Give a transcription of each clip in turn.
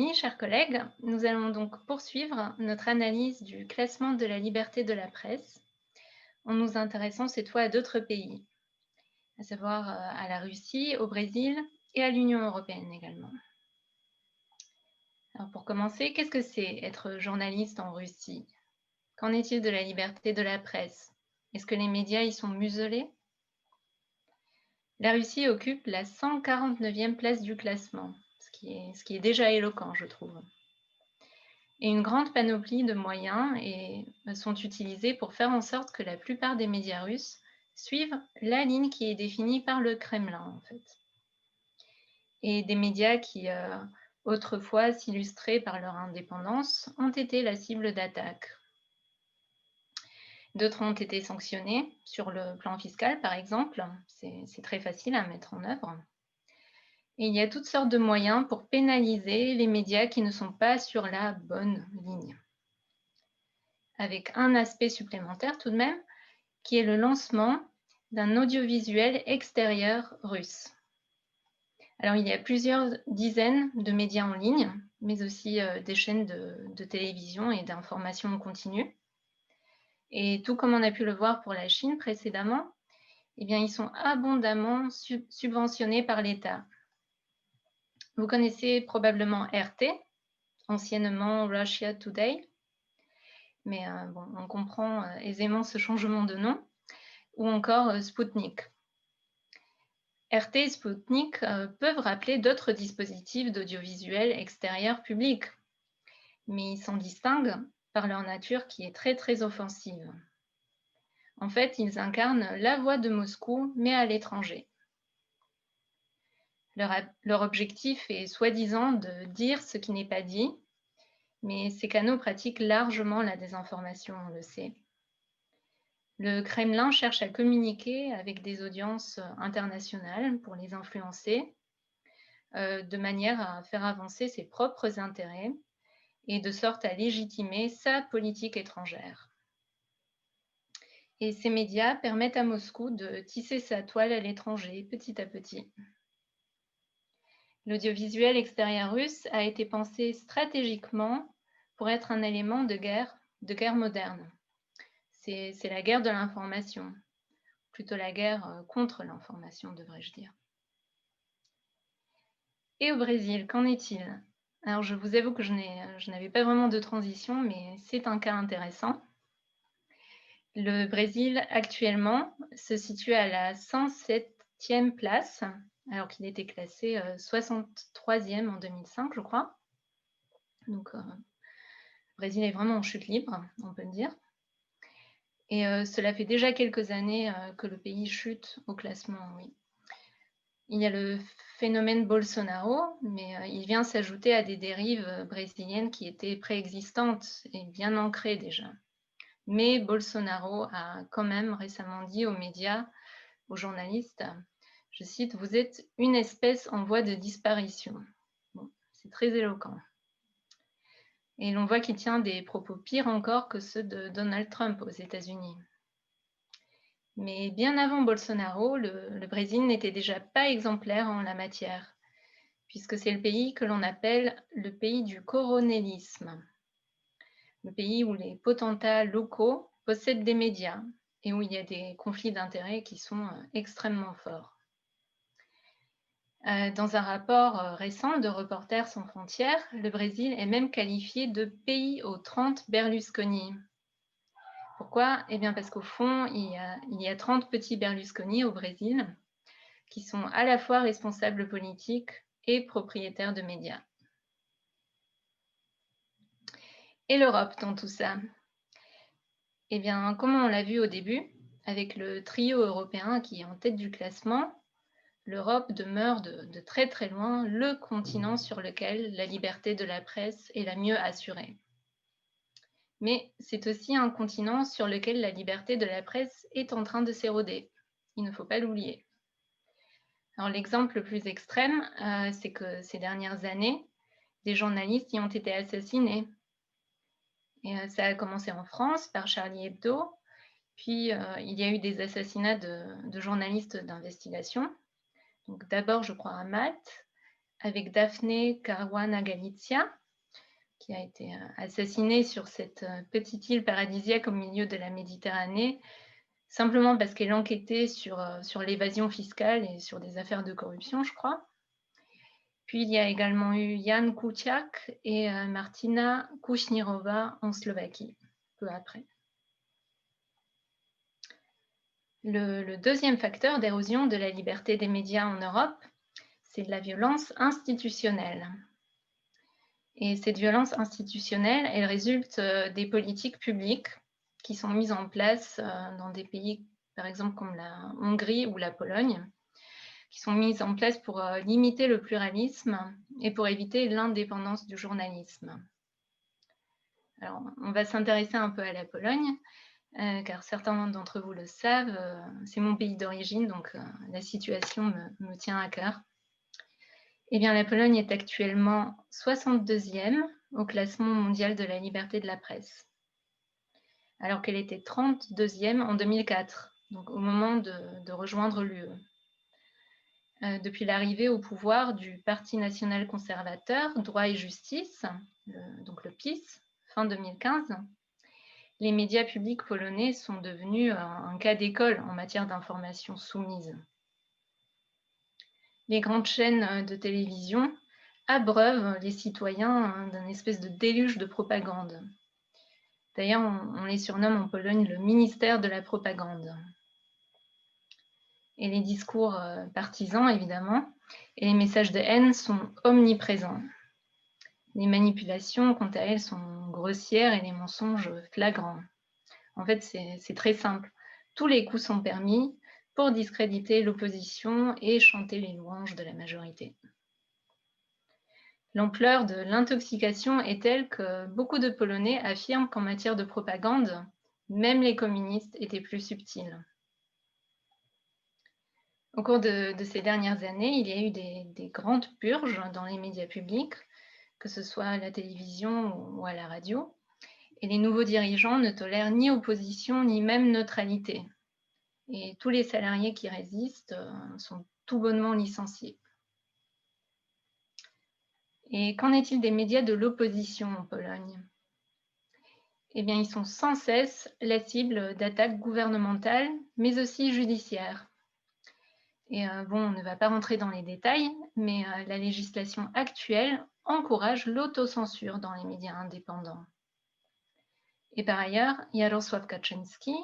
amis, chers collègues, nous allons donc poursuivre notre analyse du classement de la liberté de la presse en nous intéressant cette fois à d'autres pays, à savoir à la Russie, au Brésil et à l'Union européenne également. Alors pour commencer, qu'est-ce que c'est être journaliste en Russie? Qu'en est-il de la liberté de la presse? Est-ce que les médias y sont muselés? La Russie occupe la 149e place du classement, ce qui est déjà éloquent, je trouve. Et une grande panoplie de moyens sont utilisés pour faire en sorte que la plupart des médias russes suivent la ligne qui est définie par le Kremlin, en fait. Et des médias qui, autrefois s'illustraient par leur indépendance, ont été la cible d'attaques. D'autres ont été sanctionnés sur le plan fiscal, par exemple. C'est très facile à mettre en œuvre. Et il y a toutes sortes de moyens pour pénaliser les médias qui ne sont pas sur la bonne ligne. Avec un aspect supplémentaire tout de même, qui est le lancement d'un audiovisuel extérieur russe. Alors, il y a plusieurs dizaines de médias en ligne, mais aussi des chaînes de télévision et d'information en continu. Et tout comme on a pu le voir pour la Chine précédemment, eh bien, ils sont abondamment subventionnés par l'État. Vous connaissez probablement RT, anciennement Russia Today, mais bon, on comprend aisément ce changement de nom, ou encore Sputnik. RT et Sputnik peuvent rappeler d'autres dispositifs d'audiovisuel extérieur public, mais ils s'en distinguent par leur nature qui est très très offensive. En fait, ils incarnent la voix de Moscou, mais à l'étranger. Leur objectif est soi-disant de dire ce qui n'est pas dit, mais ces canaux pratiquent largement la désinformation, on le sait. Le Kremlin cherche à communiquer avec des audiences internationales pour les influencer, de manière à faire avancer ses propres intérêts et de sorte à légitimer sa politique étrangère. Et ces médias permettent à Moscou de tisser sa toile à l'étranger petit à petit. L'audiovisuel extérieur russe a été pensé stratégiquement pour être un élément de guerre moderne. C'est la guerre de l'information, plutôt la guerre contre l'information, devrais-je dire. Et au Brésil, qu'en est-il? Alors, je vous avoue que je n'avais pas vraiment de transition, mais c'est un cas intéressant. Le Brésil, actuellement, se situe à la 107e place, alors qu'il était classé 63e en 2005, je crois. Donc, le Brésil est vraiment en chute libre, on peut le dire. Et cela fait déjà quelques années que le pays chute au classement, oui. Il y a le phénomène Bolsonaro, mais il vient s'ajouter à des dérives brésiliennes qui étaient préexistantes et bien ancrées déjà. Mais Bolsonaro a quand même récemment dit aux médias, aux journalistes, je cite, « Vous êtes une espèce en voie de disparition ». Bon, c'est très éloquent. Et l'on voit qu'il tient des propos pires encore que ceux de Donald Trump aux États-Unis. Mais bien avant Bolsonaro, le Brésil n'était déjà pas exemplaire en la matière, puisque c'est le pays que l'on appelle le pays du coronélisme, le pays où les potentats locaux possèdent des médias et où il y a des conflits d'intérêts qui sont extrêmement forts. Dans un rapport récent de Reporters sans frontières, le Brésil est même qualifié de pays aux 30 Berlusconi. Pourquoi? Eh bien parce qu'au fond, il y a 30 petits Berlusconi au Brésil qui sont à la fois responsables politiques et propriétaires de médias. Et l'Europe dans tout ça? Eh bien, comme on l'a vu au début, avec le trio européen qui est en tête du classement, l'Europe demeure de très très loin le continent sur lequel la liberté de la presse est la mieux assurée. Mais c'est aussi un continent sur lequel la liberté de la presse est en train de s'éroder. Il ne faut pas l'oublier. Alors l'exemple le plus extrême, c'est que ces dernières années, des journalistes y ont été assassinés. Et ça a commencé en France par Charlie Hebdo, puis il y a eu des assassinats de journalistes d'investigation. Donc d'abord, je crois, à Malte, avec Daphne Caruana Galizia, qui a été assassinée sur cette petite île paradisiaque au milieu de la Méditerranée, simplement parce qu'elle enquêtait sur l'évasion fiscale et sur des affaires de corruption, je crois. Puis il y a également eu Jan Kuciak et Martina Kushnirova en Slovaquie, peu après. Le deuxième facteur d'érosion de la liberté des médias en Europe, c'est la violence institutionnelle. Et cette violence institutionnelle, elle résulte des politiques publiques qui sont mises en place dans des pays, par exemple, comme la Hongrie ou la Pologne, qui sont mises en place pour limiter le pluralisme et pour éviter l'indépendance du journalisme. Alors, on va s'intéresser un peu à la Pologne, car certains d'entre vous le savent, c'est mon pays d'origine, donc la situation me tient à cœur. Eh bien, la Pologne est actuellement 62e au classement mondial de la liberté de la presse, alors qu'elle était 32e en 2004, donc au moment de rejoindre l'UE. Depuis l'arrivée au pouvoir du Parti national conservateur, Droit et Justice, donc le PiS, fin 2015, les médias publics polonais sont devenus un cas d'école en matière d'information soumise. Les grandes chaînes de télévision abreuvent les citoyens d'un espèce de déluge de propagande. D'ailleurs, on les surnomme en Pologne le ministère de la propagande. Et les discours partisans, évidemment, et les messages de haine sont omniprésents. Les manipulations, quant à elles, sont grossières et les mensonges flagrants. En fait, c'est très simple. Tous les coups sont permis pour discréditer l'opposition et chanter les louanges de la majorité. L'ampleur de l'intoxication est telle que beaucoup de Polonais affirment qu'en matière de propagande, même les communistes étaient plus subtils. Au cours de ces dernières années, il y a eu des grandes purges dans les médias publics, que ce soit à la télévision ou à la radio, et les nouveaux dirigeants ne tolèrent ni opposition ni même neutralité. Et tous les salariés qui résistent sont tout bonnement licenciés. Et qu'en est-il des médias de l'opposition en Pologne? Eh bien, ils sont sans cesse la cible d'attaques gouvernementales, mais aussi judiciaires. Et bon, on ne va pas rentrer dans les détails, mais la législation actuelle encourage l'autocensure dans les médias indépendants. Et par ailleurs, Jarosław Kaczyński,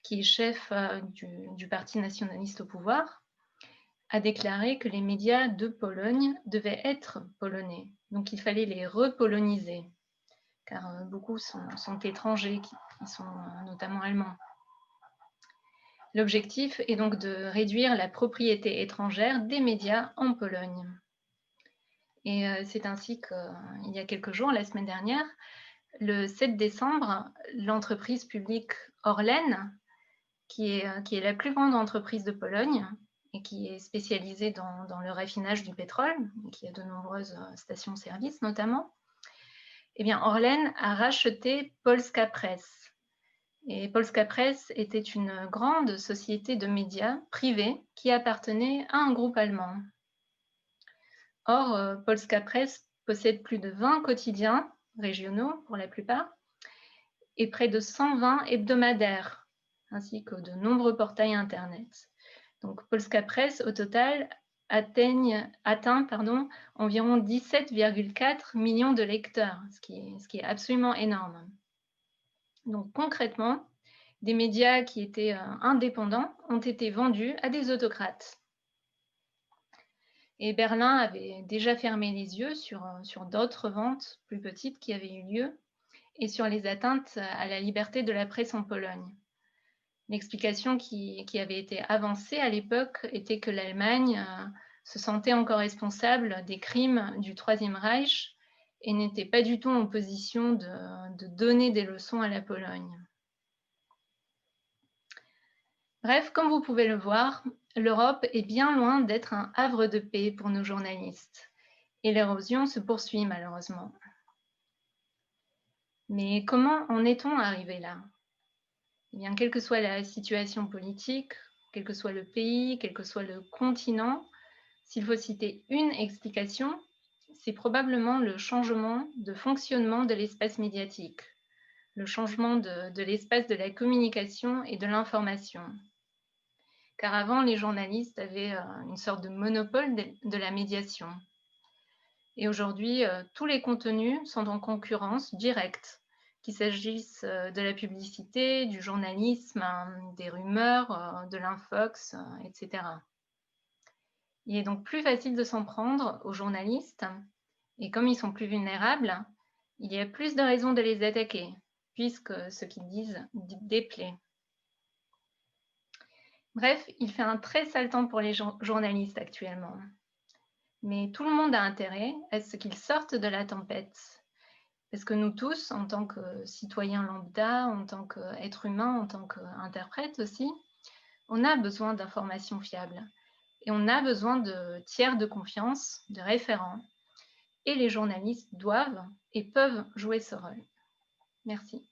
qui est chef du Parti nationaliste au pouvoir, a déclaré que les médias de Pologne devaient être polonais. Donc il fallait les repoloniser, car beaucoup sont étrangers, qui sont notamment allemands. L'objectif est donc de réduire la propriété étrangère des médias en Pologne. Et c'est ainsi qu'il y a quelques jours, la semaine dernière, le 7 décembre, l'entreprise publique Orlen, qui est la plus grande entreprise de Pologne et qui est spécialisée dans le raffinage du pétrole, et qui a de nombreuses stations-service notamment, eh bien Orlen a racheté Polska Press. Et Polska Press était une grande société de médias privée qui appartenait à un groupe allemand. Or, Polska Press possède plus de 20 quotidiens régionaux pour la plupart et près de 120 hebdomadaires, ainsi que de nombreux portails Internet. Donc Polska Press, au total, atteint environ 17,4 millions de lecteurs, ce qui est absolument énorme. Donc concrètement, des médias qui étaient indépendants ont été vendus à des autocrates. Et Berlin avait déjà fermé les yeux sur d'autres ventes plus petites qui avaient eu lieu et sur les atteintes à la liberté de la presse en Pologne. L'explication qui avait été avancée à l'époque était que l'Allemagne se sentait encore responsable des crimes du Troisième Reich et n'était pas du tout en position de donner des leçons à la Pologne. Bref, comme vous pouvez le voir, l'Europe est bien loin d'être un havre de paix pour nos journalistes et l'érosion se poursuit malheureusement. Mais comment en est-on arrivé là? Eh bien, quelle que soit la situation politique, quel que soit le pays, quel que soit le continent, S'il faut citer une explication, c'est probablement le changement de fonctionnement de l'espace médiatique, le changement de l'espace de la communication et de l'information. Car avant, les journalistes avaient une sorte de monopole de la médiation. Et aujourd'hui, tous les contenus sont en concurrence directe, qu'il s'agisse de la publicité, du journalisme, des rumeurs, de l'infox, etc. Il est donc plus facile de s'en prendre aux journalistes et comme ils sont plus vulnérables, il y a plus de raisons de les attaquer, puisque ce qu'ils disent déplaît. Bref, il fait un très sale temps pour les journalistes actuellement. Mais tout le monde a intérêt à ce qu'ils sortent de la tempête. Parce que nous tous, en tant que citoyens lambda, en tant qu'êtres humains, en tant qu'interprètes aussi, on a besoin d'informations fiables. Et on a besoin de tiers de confiance, de référents. Et les journalistes doivent et peuvent jouer ce rôle. Merci.